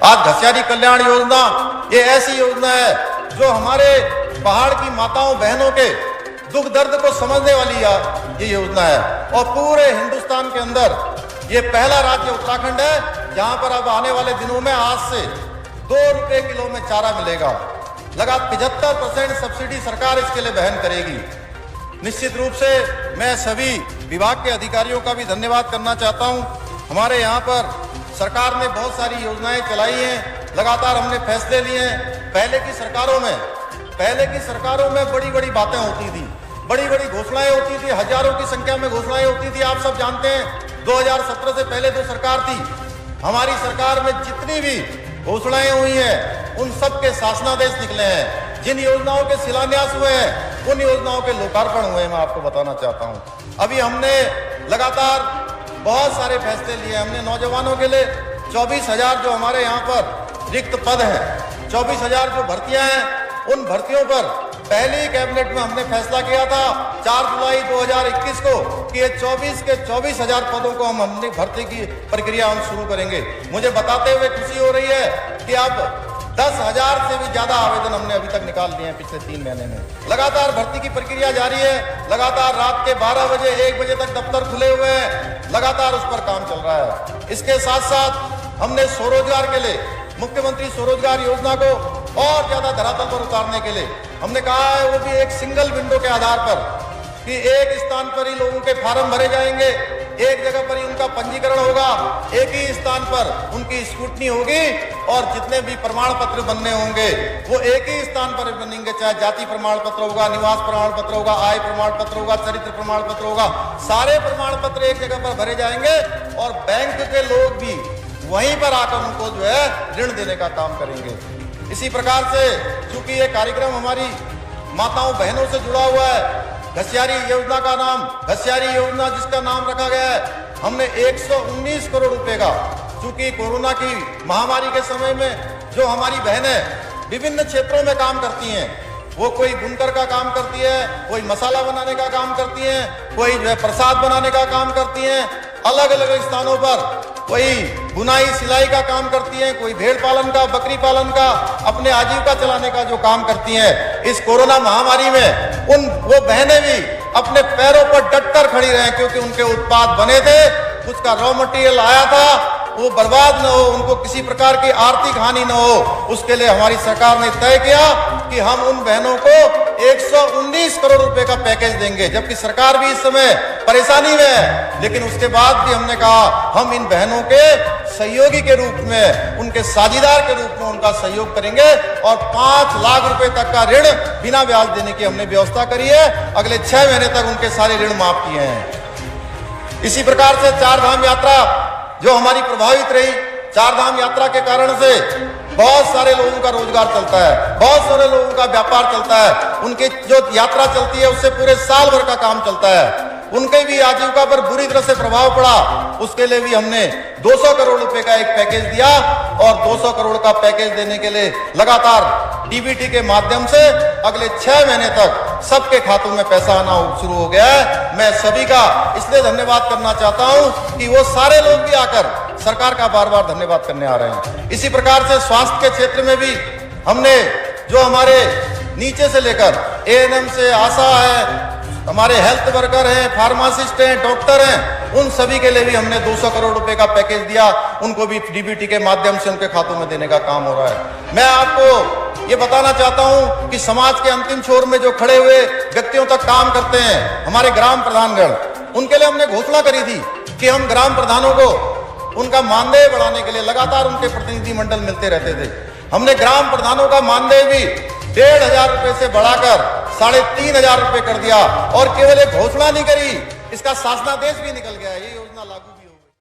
आज घसियारी कल्याण योजना ये ऐसी योजना है जो हमारे पहाड़ की माताओं बहनों के दुख दर्द को समझने वाली ये योजना है। और पूरे हिंदुस्तान के अंदर ये पहला राज्य उत्तराखंड है जहां पर अब आने वाले दिनों में आज से 2 रुपए किलो में चारा मिलेगा। लगातार 75% सब्सिडी सरकार इसके लिए वहन करेगी। निश्चित रूप से मैं सभी विभाग के अधिकारियों का भी धन्यवाद करना चाहता हूं। हमारे यहाँ पर सरकार ने बहुत सारी योजनाएं चलाई हैं, लगातार हमने फैसले लिए हैं। पहले की सरकारों में बड़ी बड़ी बातें होती थी, बड़ी बड़ी घोषणाएं होती थी, हजारों की संख्या में घोषणाएं होती थी। आप सब जानते हैं 2017 से पहले जो सरकार थी, हमारी सरकार में जितनी भी घोषणाएं हुई हैं उन सब के शासनादेश निकले हैं। जिन योजनाओं के शिलान्यास हुए हैं उन योजनाओं के लोकार्पण हुए हैं। मैं आपको बताना चाहता हूं अभी हमने लगातार बहुत सारे फैसले लिए। हमने नौजवानों के लिए 24,000 जो हमारे यहाँ पर रिक्त पद हैं, 24,000 जो भर्तियां हैं, उन भर्तियों पर पहली कैबिनेट में हमने फैसला किया था 4 जुलाई 2021 को कि ये 24 के 24,000 पदों को हमने भर्ती की प्रक्रिया हम शुरू करेंगे। मुझे बताते हुए खुशी हो रही है कि अब 10,000 से भी ज्यादा आवेदन हमने अभी तक निकाल दिए हैं पिछले 3 महीने में। लगातार भर्ती की प्रक्रिया जारी है। लगातार रात के 12 बजे 1 बजे तक दफ्तर खुले हुए हैं, लगातार उस पर काम चल रहा है। इसके साथ साथ हमने स्वरोजगार के लिए मुख्यमंत्री स्वरोजगार योजना को और ज्यादा धरातल पर उतारने के लिए हमने कहा है, वो भी एक सिंगल विंडो के आधार पर कि एक स्थान पर ही लोगों के फार्म भरे जाएंगे, एक जगह पर ही उनका पंजीकरण होगा, एक ही स्थान पर उनकी स्क्रूटनी होगी और जितने भी प्रमाण पत्र बनने होंगे वो एक ही स्थान पर बनेंगे। चाहे जाति प्रमाण पत्र होगा, निवास प्रमाण पत्र होगा, आय प्रमाण पत्र होगा, चरित्र प्रमाण पत्र होगा, सारे प्रमाण पत्र एक जगह पर भरे जाएंगे और बैंक के लोग भी वहीं पर आकर उनको जो है ऋण देने का काम करेंगे। इसी प्रकार से चूंकि ये कार्यक्रम हमारी माताओं बहनों से जुड़ा हुआ है, घसियारी योजना का नाम, घसियारी योजना जिसका नाम रखा गया है, हमने 119 करोड़ रुपए का, चूंकि कोरोना की महामारी के समय में जो हमारी बहनें विभिन्न क्षेत्रों में काम करती हैं, वो कोई बुनकर का काम करती है, कोई मसाला बनाने का काम करती है, कोई जो है प्रसाद बनाने का काम करती है, अलग अलग स्थानों पर कोई बुनाई सिलाई का काम करती हैं, कोई भेड़ पालन का, बकरी पालन का, अपने आजीविका चलाने का जो काम करती हैं। इस कोरोना महामारी में वो बहनें भी अपने पैरों पर डट कर खड़ी रहे क्योंकि उनके उत्पाद बने थे, उसका रॉ मटेरियल आया था, वो बर्बाद न हो, उनको किसी प्रकार की आर्थिक हानि न हो। उसके लिए हमारी सरकार ने तय किया कि हम उन बहनों को 119 करोड़ रुपए का पैकेज देंगे, जबकि सरकार भी इस समय परेशानी में है, लेकिन उसके बाद भी हमने कहा हम इन बहनों के सहयोगी के रूप में, उनके साझीदार के रूप में उनका सहयोग करेंगे और 5 लाख रुपए तक का ऋण बिना ब्याज देने की हमने व्यवस्था करी है। अगले 6 महीने तक उनके सारे ऋण माफ किए हैं। इसी प्रकार से 4 धाम यात्रा जो हमारी प्रभावित रही, 4 धाम यात्रा के कारण से बहुत सारे लोगों का रोजगार चलता है, बहुत सारे लोगों का व्यापार चलता है, उनकी जो यात्रा चलती है उससे पूरे साल भर का काम चलता है, उनके भी आजीविका पर बुरी तरह से प्रभाव पड़ा। उसके लिए भी हमने 200 करोड़ रुपए का एक पैकेज दिया और 200 करोड़ का पैकेज देने के लिए लगातार डीबीटी के माध्यम से अगले 6 महीने तक सबके खातों में पैसा आना शुरू हो गया है। मैं सभी का इसलिए धन्यवाद करना चाहता हूं कि वो सारे लोग भी आकर सरकार का बार बार धन्यवाद करने आ रहे हैं। इसी प्रकार से स्वास्थ्य के क्षेत्र में भी हमने जो हमारे नीचे से लेकर एएनएम से आशा है, हमारे हेल्थ वर्कर हैं, फार्मासिस्ट हैं, डॉक्टर हैं, उन सभी के लिए भी हमने 200 करोड़ रुपए का पैकेज दिया, उनको भी डीबीटी के माध्यम से उनके खातों में देने का काम हो रहा है। मैं आपको ये बताना चाहता हूं कि समाज के अंतिम छोर में जो खड़े हुए व्यक्तियों तक काम करते हैं, हमारे ग्राम प्रधानगण, उनके लिए हमने घोषणा करी थी कि हम ग्राम प्रधानों को उनका मानदेय बढ़ाने के लिए लगातार उनके प्रतिनिधि मंडल मिलते रहते थे। हमने ग्राम प्रधानों का मानदेय भी 1,500 रुपए से बढ़ाकर 3,500 रुपए कर दिया और केवल एक घोषणा नहीं करी, इसका शासनादेश भी निकल गया। ये योजना लागू